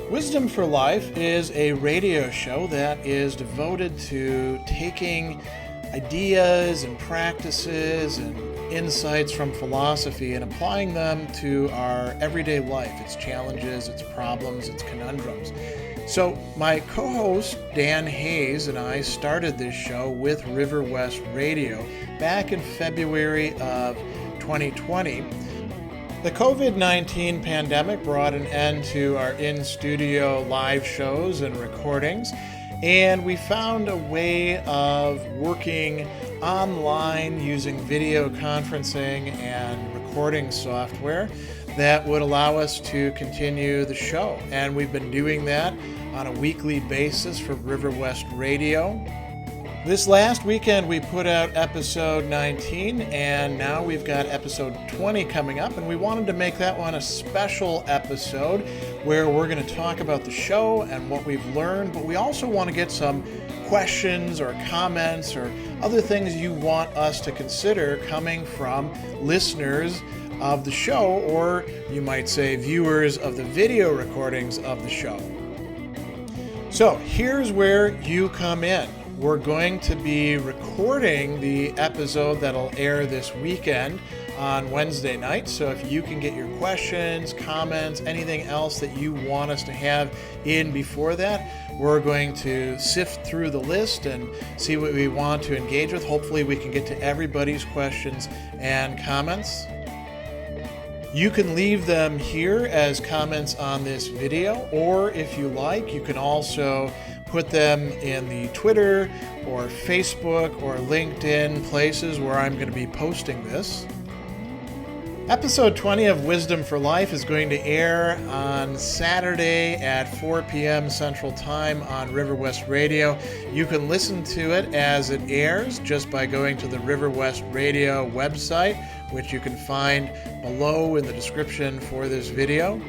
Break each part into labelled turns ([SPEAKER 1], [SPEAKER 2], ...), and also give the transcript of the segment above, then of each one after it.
[SPEAKER 1] Wisdom for Life is a radio show that is devoted to taking ideas and practices and insights from philosophy and applying them to our everyday life, its challenges, its problems, its conundrums. So my co-host Dan Hayes and I started this show with River West Radio back in February of 2020. The COVID-19 pandemic brought an end to our in-studio live shows and recordings, and we found a way of working online using video conferencing and recording software that would allow us to continue the show. And we've been doing that on a weekly basis for River West Radio. This last weekend we put out episode 19, and now we've got episode 20 coming up, and we wanted to make that one a special episode where we're going to talk about the show and what we've learned, but we also want to get some questions or comments or other things you want us to consider coming from listeners of the show, or you might say viewers of the video recordings of the show. So here's where you come in. We're going to be recording the episode that'll air this weekend on Wednesday night. So if you can get your questions, comments, anything else that you want us to have in before that, we're going to sift through the list and see what we want to engage with. Hopefully we can get to everybody's questions and comments. You can leave them here as comments on this video, or if you like, you can also put them in the Twitter or Facebook or LinkedIn places where I'm going to be posting this. Episode 20 of Wisdom for Life is going to air on Saturday at 4 p.m. Central Time on River West Radio. You can listen to it as it airs just by going to the River West Radio website, which you can find below in the description for this video.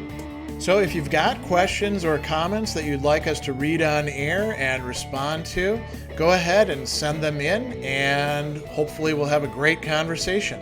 [SPEAKER 1] So if you've got questions or comments that you'd like us to read on air and respond to, go ahead and send them in, and hopefully we'll have a great conversation.